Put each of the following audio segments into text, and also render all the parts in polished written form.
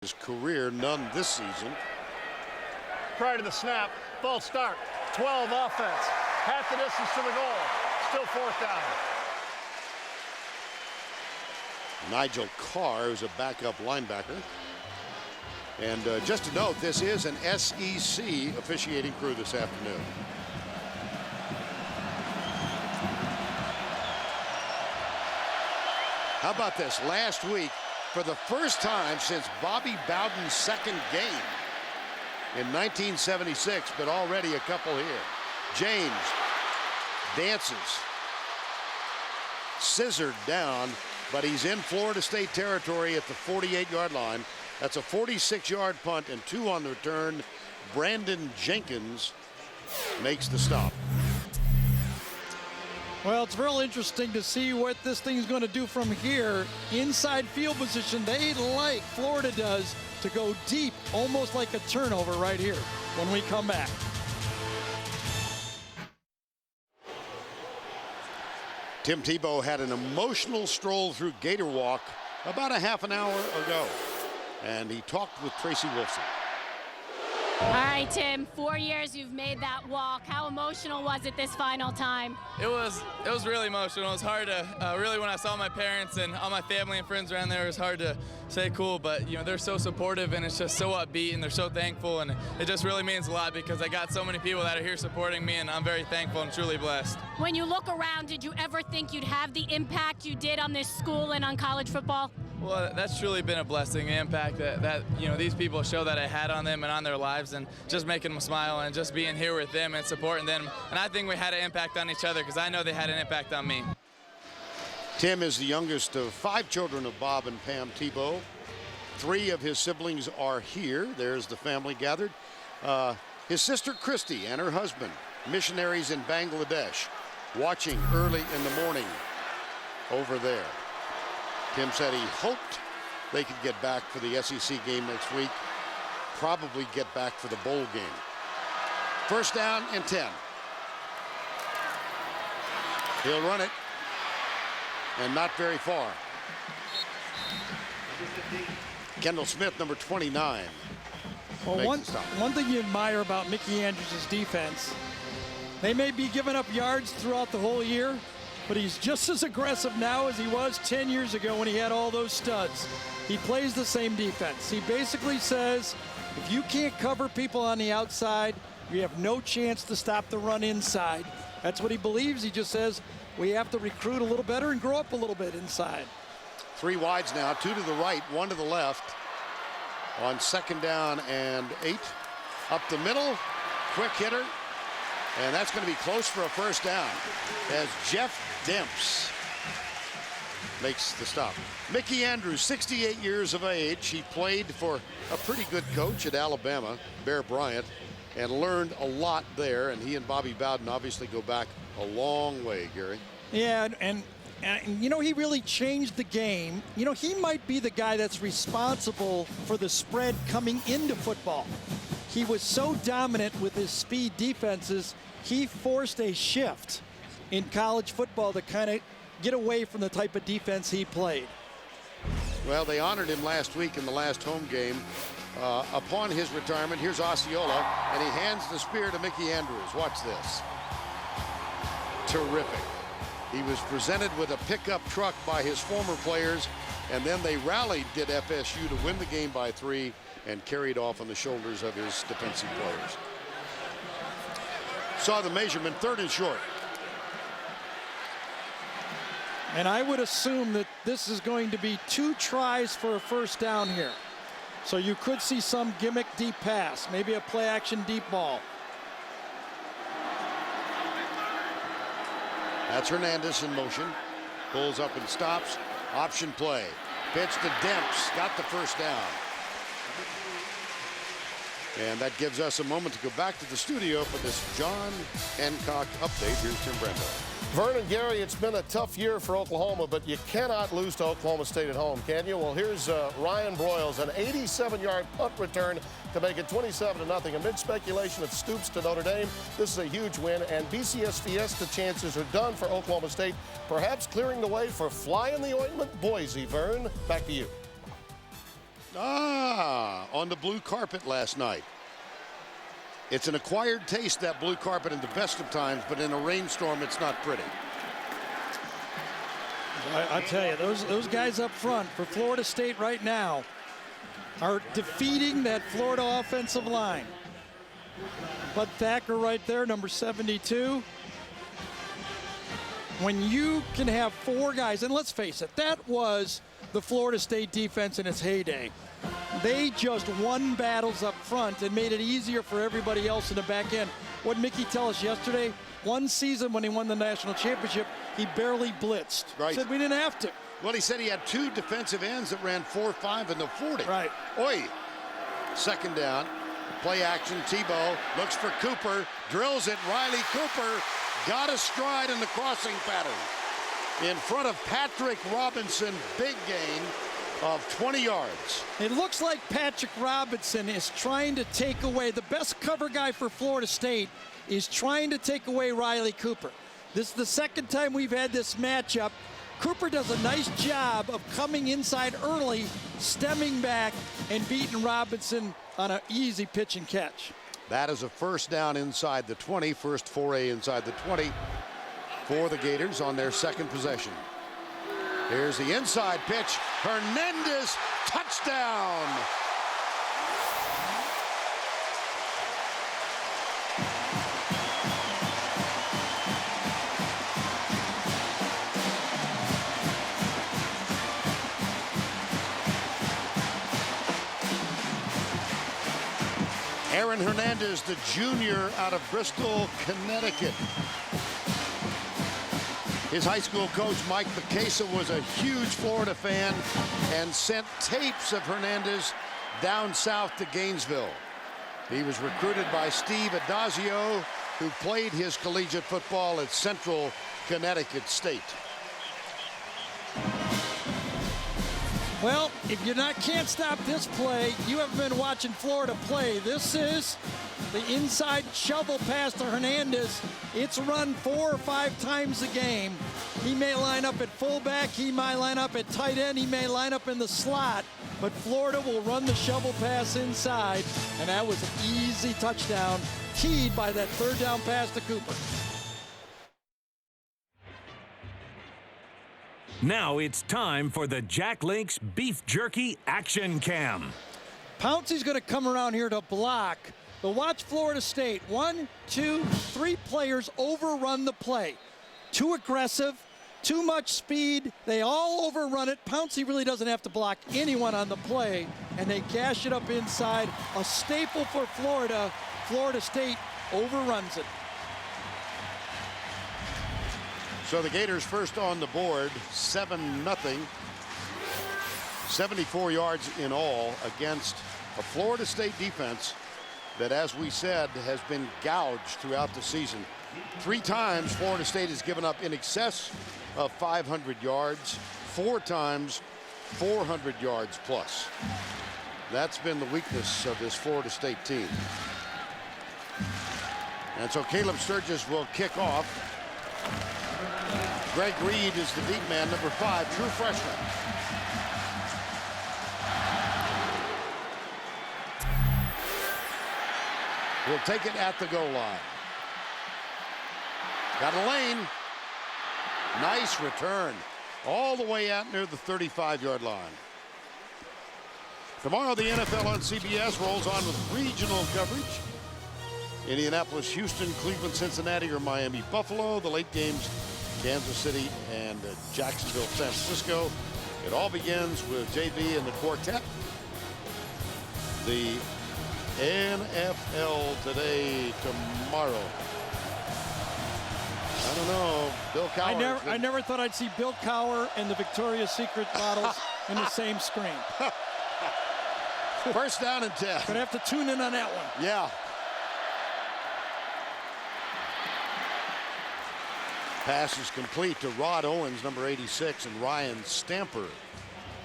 His career, none this season. Prior to the snap, false start, 12 offense, half the distance to the goal, still fourth down. Nigel Carr, who's a backup linebacker. And just to note, this is an SEC officiating crew this afternoon. How about this? Last week, for the first time since Bobby Bowden's second game in 1976, but already a couple here. James dances, scissored down, but he's in Florida State territory at the 48-yard line. That's a 46-yard punt and 2 on the return. Brandon Jenkins makes the stop. Well, it's real interesting to see what this thing's going to do from here. Inside field position, they like, Florida does, to go deep, almost like a turnover right here when we come back. Tim Tebow had an emotional stroll through Gator Walk about a half an hour ago, and he talked with Tracy Wolfson. All right, Tim, 4 years you've made that walk. How emotional was it this final time? It was really emotional. It was hard to, really when I saw my parents and all my family and friends around there, it was hard to say cool, but you know, they're so supportive and it's just so upbeat and they're so thankful, and it just really means a lot because I got so many people that are here supporting me, and I'm very thankful and truly blessed. When you look around, did you ever think you'd have the impact you did on this school and on college football? Well, that's truly been a blessing, the impact that you know, these people show that I had on them and on their lives, and just making them smile and just being here with them and supporting them. And I think we had an impact on each other because I know they had an impact on me. Tim is the youngest of 5 children of Bob and Pam Tebow. 3 of his siblings are here. There's the family gathered. His sister Christy and her husband, missionaries in Bangladesh, watching early in the morning over there. Tim said he hoped they could get back for the SEC game next week, probably get back for the bowl game. First down and 10. He'll run it, and not very far. Kendall Smith, number 29. Well, one thing you admire about Mickey Andrews' defense, they may be giving up yards throughout the whole year, but he's just as aggressive now as he was 10 years ago when he had all those studs. He plays the same defense. He basically says, if you can't cover people on the outside, you have no chance to stop the run inside. That's what he believes. He just says, we have to recruit a little better and grow up a little bit inside. 3 wides now, 2 to the right, 1 to the left. On second down and 8. Up the middle, quick hitter. And that's going to be close for a first down as Jeff Demps makes the stop. Mickey Andrews, 68 years of age. He played for a pretty good coach at Alabama, Bear Bryant, and learned a lot there. And he and Bobby Bowden obviously go back a long way, Gary. Yeah, and you know, he really changed the game. You know, he might be the guy that's responsible for the spread coming into football. He was so dominant with his speed defenses, he forced a shift in college football to kind of get away from the type of defense he played. Well, they honored him last week in the last home game. Upon his retirement, here's Osceola, and he hands the spear to Mickey Andrews. Watch this. Terrific. He was presented with a pickup truck by his former players, and then they rallied, did FSU, to win the game by 3 and carried off on the shoulders of his defensive players. Saw the measurement, 3rd and short. And I would assume that this is going to be 2 tries for a first down here. So you could see some gimmick deep pass, maybe a play action deep ball. That's Hernandez in motion. Pulls up and stops. Option play. Pitch to Demps. Got the first down. And that gives us a moment to go back to the studio for this John Hancock update. Here's Tim Brando. Vernon, Gary, it's been a tough year for Oklahoma, but you cannot lose to Oklahoma State at home, can you? Well, here's Ryan Broyles, an 87-yard punt return to make it 27-0. Amid speculation of Stoops to Notre Dame, this is a huge win, and BCS Fiesta chances are done for Oklahoma State, perhaps clearing the way for fly in the ointment Boise. Vern, back to you. On the blue carpet last night. It's an acquired taste, that blue carpet, in the best of times, but in a rainstorm, it's not pretty. I tell you, those guys up front for Florida State right now are defeating that Florida offensive line. Bud Thacker right there, number 72. When you can have 4 guys, and let's face it, that was the Florida State defense in its heyday. They just won battles up front and made it easier for everybody else in the back end. What did Mickey tell us yesterday? One season when he won the national championship, he barely blitzed. Right. He said we didn't have to. Well, he said he had 2 defensive ends that ran 4.5 in the 40. Right. Oi. Second down. Play action. Tebow looks for Cooper. Drills it. Riley Cooper got a stride in the crossing pattern. In front of Patrick Robinson. Big gain of 20 yards. It looks like Patrick Robinson is trying to take away, the best cover guy for Florida State is trying to take away Riley Cooper. This is the second time we've had this matchup. Cooper does a nice job of coming inside early, stemming back, and beating Robinson on an easy pitch and catch. That is a first down inside the 20. First foray inside the 20 for the Gators on their second possession. Here's the inside pitch. Hernandez, touchdown. Aaron Hernandez, the junior out of Bristol, Connecticut. His high school coach, Mike Bekesa, was a huge Florida fan and sent tapes of Hernandez down south to Gainesville. He was recruited by Steve Adazio, who played his collegiate football at Central Connecticut State. Well, if you can't stop this play, you haven't been watching Florida play. This is the inside shovel pass to Hernandez. It's run 4 or 5 times a game. He may line up at fullback, he might line up at tight end, he may line up in the slot, but Florida will run the shovel pass inside, and that was an easy touchdown, keyed by that third down pass to Cooper. Now it's time for the Jack Link's Beef Jerky Action Cam. Pouncey's going to come around here to block. But watch Florida State. 1, 2, 3 players overrun the play. Too aggressive, too much speed. They all overrun it. Pouncey really doesn't have to block anyone on the play, and they gash it up inside. A staple for Florida. Florida State overruns it. So the Gators first on the board, 7-0. 74 yards in all against a Florida State defense that, as we said, has been gouged throughout the season. 3 times Florida State has given up in excess of 500 yards, 4 times 400 yards plus. That's been the weakness of this Florida State team. And so Caleb Sturgis will kick off. Greg Reed is the deep man, number 5, true freshman. Will take it at the goal line. Got a lane. Nice return. All the way out near the 35-yard line. Tomorrow, the NFL on CBS rolls on with regional coverage. Indianapolis, Houston, Cleveland, Cincinnati, or Miami, Buffalo. The late games, Kansas City and Jacksonville, San Francisco. It all begins with JB and the quartet. The NFL Today tomorrow. I don't know, Bill Cowher. I never thought I'd see Bill Cowher and the Victoria's Secret bottles in the same screen. First down and 10. Gonna have to tune in on that one. Yeah. Pass is complete to Rod Owens, number 86, and Ryan Stamper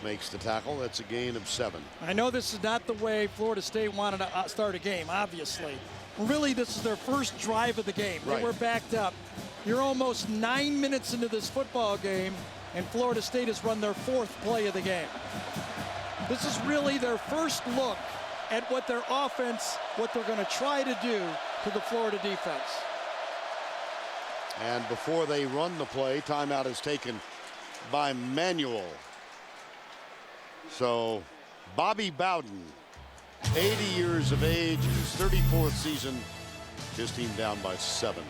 makes the tackle. That's a gain of 7. I know this is not the way Florida State wanted to start a game, obviously. Really, this is their first drive of the game. Right. They were backed up. You're almost 9 minutes into this football game, and Florida State has run their 4th play of the game. This is really their first look at what their offense, what they're going to try to do to the Florida defense. And before they run the play, timeout is taken by Manuel. So Bobby Bowden, 80 years of age, his 34th season, his team down by 7.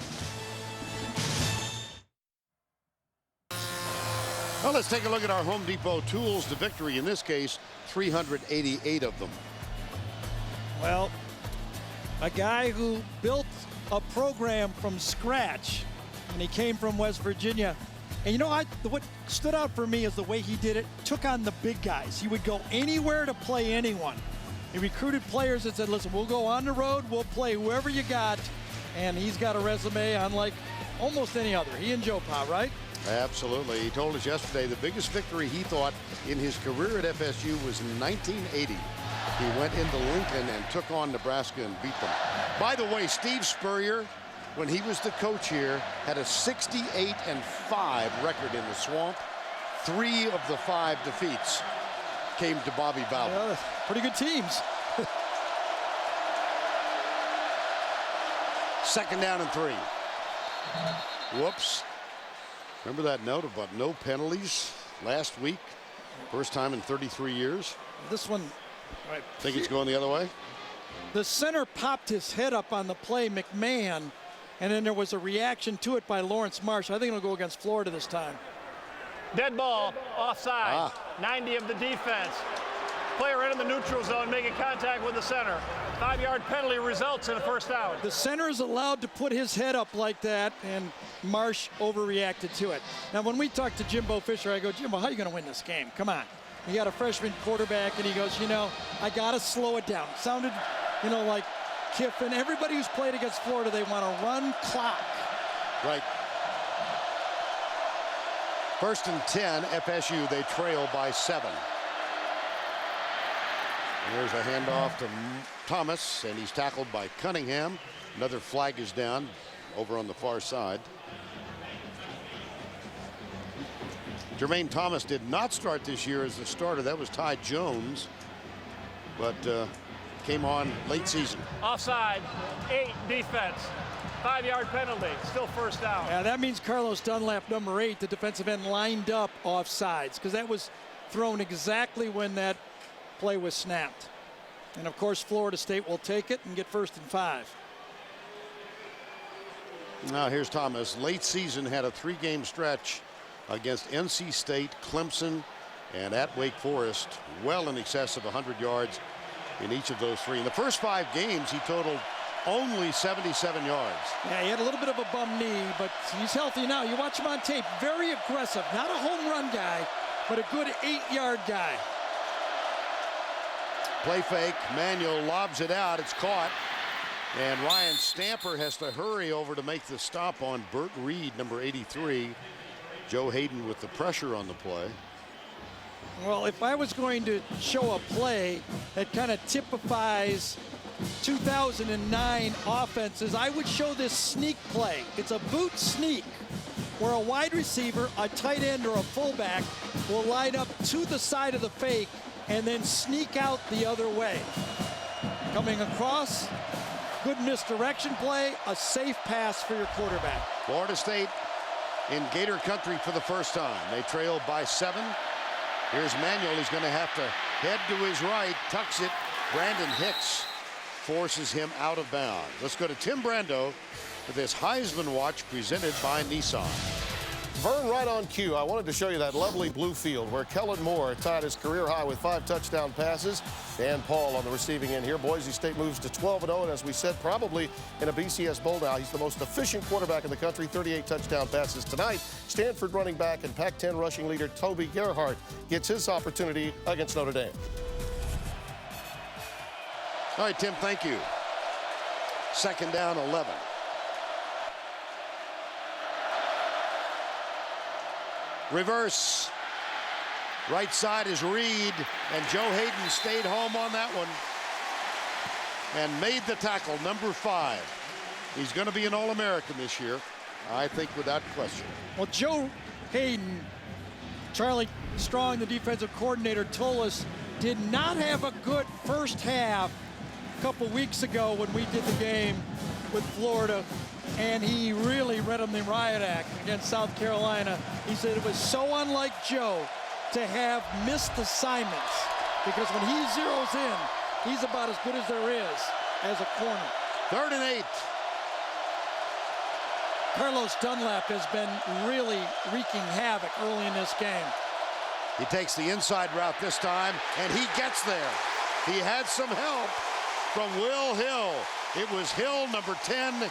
Well, let's take a look at our Home Depot tools to victory. In this case, 388 of them. Well, a guy who built a program from scratch, and he came from West Virginia. And you know, what stood out for me is the way he did it, took on the big guys. He would go anywhere to play anyone. He recruited players that said, listen, we'll go on the road, we'll play whoever you got. And he's got a resume unlike almost any other. He and Joe Pa, right? Absolutely. He told us yesterday the biggest victory he thought in his career at FSU was in 1980. He went into Lincoln and took on Nebraska and beat them. By the way, Steve Spurrier, when he was the coach here, had a 68-5 record in the Swamp. 3 of the 5 defeats came to Bobby Bowden. Yeah, pretty good teams. Second down and 3. Whoops. Remember that note about no penalties last week? First time in 33 years. This one, right. Think it's going the other way? The center popped his head up on the play, McMahon, and then there was a reaction to it by Lawrence Marsh. I think it'll go against Florida this time. Dead ball, offside, 90 of the defense. Player in the neutral zone making contact with the center. 5-yard penalty results in a first down. The center is allowed to put his head up like that, and Marsh overreacted to it. Now, when we talked to Jimbo Fisher, I go, Jimbo, how are you going to win this game? Come on. You got a freshman quarterback, and he goes, you know, I got to slow it down. Sounded, you know, like Kiffin. Everybody who's played against Florida, they want to run clock. Right. First and 10, FSU, they trail by 7. There's a handoff to Thomas, and he's tackled by Cunningham. Another flag is down over on the far side. Jermaine Thomas did not start this year as the starter. That was Ty Jones, but came on late season. Offside, 8 defense. 5-yard penalty, still first down. Yeah, that means Carlos Dunlap, number 8, the defensive end, lined up offsides, because that was thrown exactly when that play was snapped. And of course, Florida State will take it and get 1st and 5. Now here's Thomas. Late season had a 3-game stretch against NC State, Clemson, and at Wake Forest, well in excess of 100 yards in each of those 3. In the first 5 games, he totaled only 77 yards. Yeah, he had a little bit of a bum knee, but he's healthy now. You watch him on tape, very aggressive. Not a home run guy, but a good 8-yard guy. Play fake, Manuel lobs it out, it's caught. And Ryan Stamper has to hurry over to make the stop on Burt Reed, number 83. Joe Hayden with the pressure on the play. Well, if I was going to show a play that kind of typifies 2009 offenses, I would show this sneak play. It's a boot sneak where a wide receiver, a tight end, or a fullback will line up to the side of the fake and then sneak out the other way. Coming across, good misdirection play, a safe pass for your quarterback. Florida State in Gator country for the first time. They trail by 7. Here's Manuel. He's going to have to head to his right, tucks it. Brandon Hicks forces him out of bounds. Let's go to Tim Brando with this Heisman Watch presented by Nissan. Vern, right on cue, I wanted to show you that lovely blue field where Kellen Moore tied his career high with 5 touchdown passes. Dan Paul on the receiving end here. Boise State moves to 12-0, and as we said, probably in a BCS Bowl now. He's the most efficient quarterback in the country, 38 touchdown passes tonight. Stanford running back and Pac-10 rushing leader Toby Gerhart gets his opportunity against Notre Dame. All right, Tim, thank you. Second down, 11. Reverse. Right side is Reed, and Joe Hayden stayed home on that one and made the tackle, number 5. He's going to be an All-American this year, I think, without question. Well, Joe Hayden, Charlie Strong, the defensive coordinator, told us did not have a good first half a couple weeks ago when we did the game with Florida, and he really read him the riot act against South Carolina. He said it was so unlike Joe to have missed assignments, because when he zeroes in, he's about as good as there is as a corner. 3rd and 8. Carlos Dunlap has been really wreaking havoc early in this game. He takes the inside route this time, and he gets there. He had some help from Will Hill. It was Hill, number 10,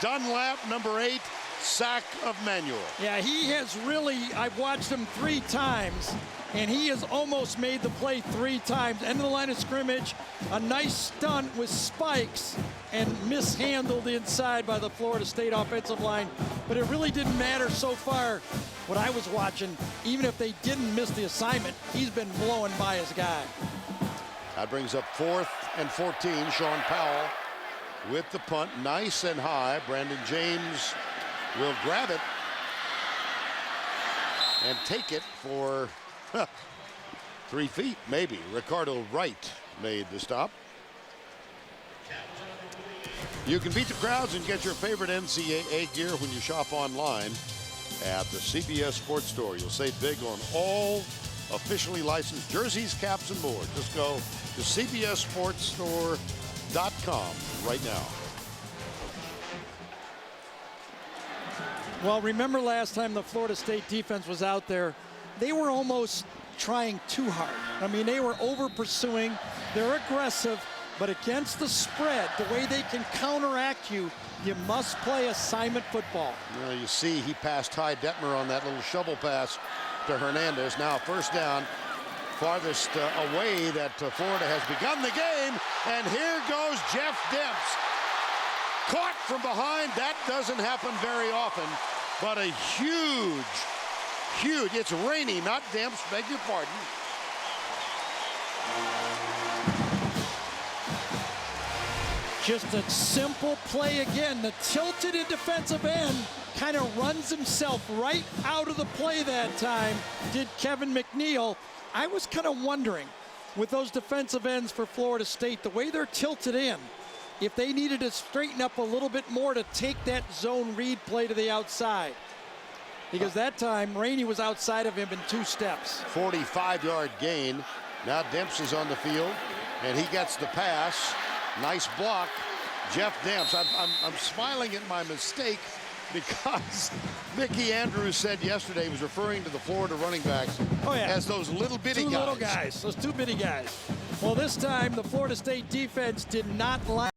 Dunlap, number 8, sack of Manuel. Yeah, he has really, I've watched him 3 times, and he has almost made the play 3 times. End of the line of scrimmage, a nice stunt with spikes, and mishandled inside by the Florida State offensive line. But it really didn't matter so far. What I was watching, even if they didn't miss the assignment, he's been blowing by his guy. That brings up 4th and 14. Sean Powell with the punt, nice and high. Brandon James will grab it and take it for 3 feet, maybe. Ricardo Wright made the stop. You can beat the crowds and get your favorite NCAA gear when you shop online at the CBS Sports Store. You'll save big on all officially licensed jerseys, caps, and more. Just go to cbssportsstore.com right now. Well, remember last time the Florida State defense was out there, they were almost trying too hard. I mean, they were over pursuing. They're aggressive, but against the spread, the way they can counteract you, you must play assignment football. Well, you see he passed Ty Detmer on that little shovel pass to Hernandez. Now 1st down, farthest away that Florida has begun the game. And here goes Jeff Demps. Caught from behind. That doesn't happen very often, but a huge, it's Rainey, not Demps, beg your pardon. Just a simple play again. The tilted in defensive end kind of runs himself right out of the play that time, did Kevin McNeil. I was kind of wondering, with those defensive ends for Florida State, the way they're tilted in, if they needed to straighten up a little bit more to take that zone read play to the outside. Because that time, Rainey was outside of him in 2 steps. 45-yard gain. Now Demps is on the field, and he gets the pass. Nice block, Jeff Demps. I'm smiling at my mistake because Mickey Andrews said yesterday, he was referring to the Florida running backs as those little bitty guys. Those 2 bitty guys. Well, this time the Florida State defense did not line